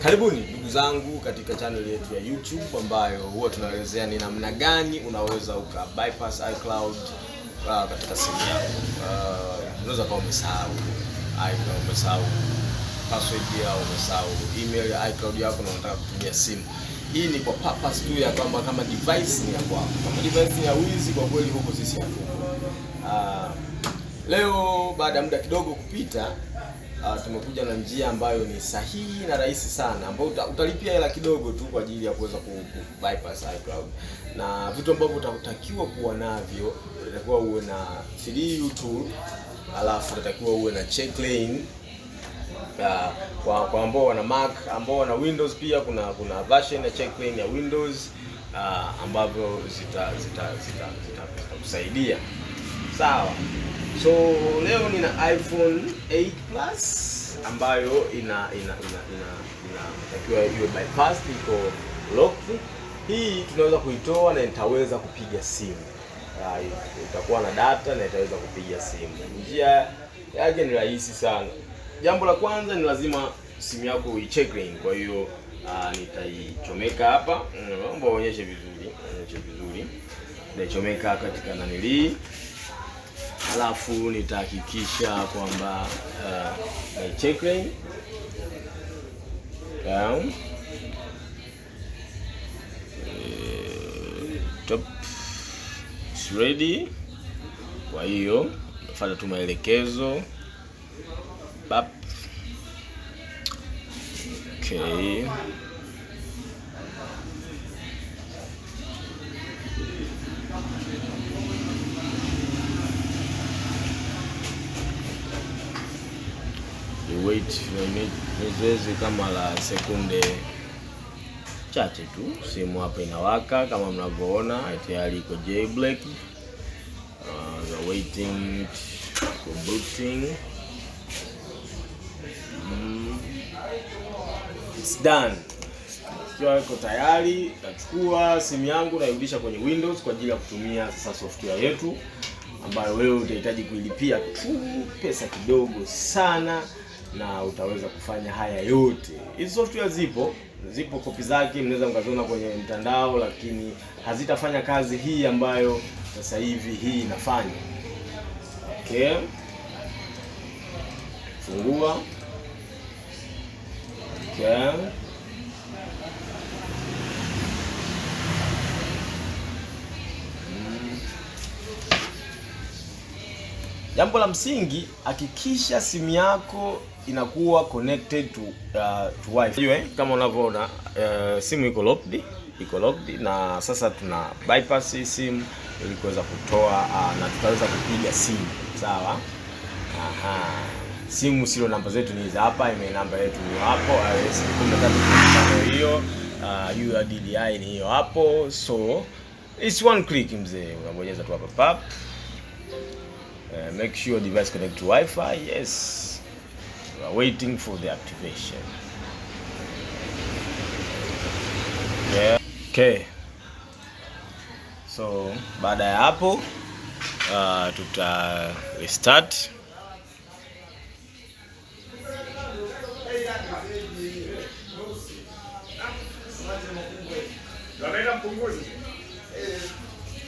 Karibuni ndugu zangu katika channel yetu ya YouTube ambayo huwa tunaelezea ni namna gani unaweza uka bypass iCloud katika simu yako. Unaweza kuwa umesahau password au umesahau email ya iCloud yako na unataka kutumia simu. Hii ni kwa purpose tu ya kwamba kama device ni ya kwako. Kama device ni ya wizi, kwa kweli huko sisi hatuko. Leo baada ya muda kidogo kupita, tumekuja na njia ambayo ni sahihi na rahisi sana, ambayo utalipia hela kidogo tu kwa ajili ya kuweza bypass iCloud. Na vitu ambavyo utatakiwa kuwa navyo, utakuwa uwe na 3U tool, alafu utakuwa uwe na check lane. Kwa ambao wana Mac, ambao wana Windows pia kuna version ya check lane ya Windows ambavyo zitakusaidia. Sawa. So leo nina iPhone 8 Plus ambayo inatakiwa iwe bypass, iko locked. Hii tunaweza kuitoa na itaweza kupiga simu. Itakuwa na data na itaweza kupiga simu. Njia yake ni rahisi sana. Jambo la kwanza ni lazima simu yako uicheck lane. Kwa hiyo nitaichomeka hapa. Naomba uonyeshe vizuri. Nitaichomeka katika nanili. Alafu nitahakikisha kwamba check lane down top is ready. Kwa hiyo fuata tu maelekezo. Okay. Wait niweze kama la sekunde chache tu. Simu hapa inawaka kama mnavyoona, tayari iko jailbreak. Waiting for booting. It's done. Ikiwa iko tayari, nachukua simu yangu nairudisha kwenye Windows kwa ajili ya kutumia sasa software yetu ambayo wewe utahitaji kuilipia tu pesa kidogo sana, na utaweza kufanya haya yote. Hizi software zipo kopi zake, mnaweza mkaziona kwenye mtandao, lakini hazitafanya kazi hii ambayo sasa hivi hii inafanya. Okay. Fungua. Okay. Jambo la msingi, hakikisha simu yako inakuwa connected to Wi-Fi. Kama unavyoona, simu iko locked na sasa tuna bypass hii simu ili kuweza kutoa na tutaweza kupiga simu. Sawa? Simu sio, namba zetu ni hizi hapa, email namba yetu ni hapo, IRS 13 hiyo, URDDI ni hiyo hapo. So it's one click mzee, unabonyeza tu hapa pap. Make sure device connect to Wi-Fi. Yes, we are waiting for the activation. Yeah. Okay. So baada ya hapo tuta restart.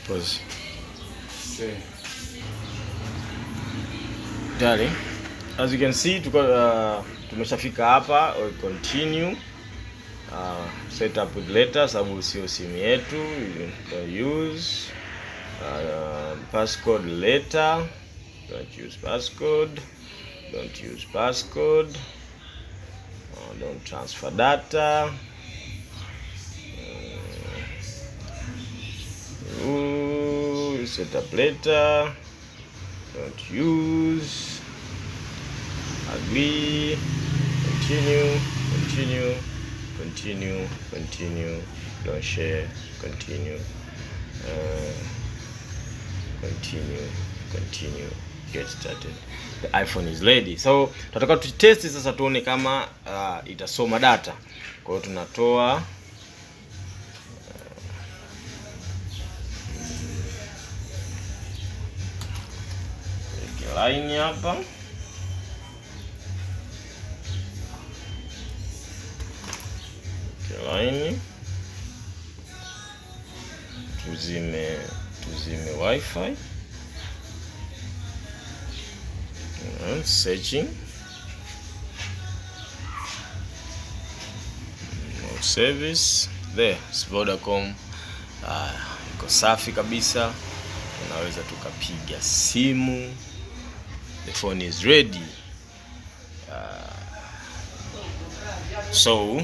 Pause. Darling, as you can see tumeshafika hapa. Continue setup with letter, sababu sio simu yetu. Use passcode letter. Don't use passcode. Don't transfer data. Setup letter. Don't use. Agree. Continue. Don't share. Continue. Get started. The iPhone is ready. So tunataka tutest sasa, tuone kama itasoma data. Kwa hiyo tunatoa line hapa. line, tuzime wifi, searching, no service. There, Vodacom. Iko safi kabisa, unaweza tukapiga simu. The phone is ready. So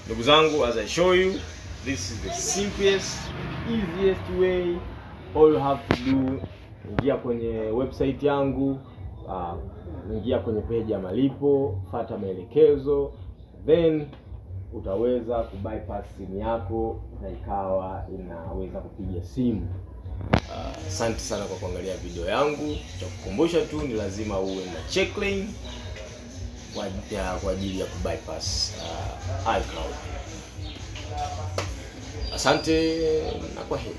ndugu zangu, as I show you, this is the simplest, easiest way. All you have to do, ingia kwenye website yangu, ingia kwenye page ya malipo, fuata maelekezo, then utaweza kubypass simu yako na ikawa inaweza kupiga simu. Asante sana kwa kuangalia video yangu. Cha kukumbusha tu ni lazima uwe na checklane kwa ajili ya kubypass iCloud. Asante na kwaheri.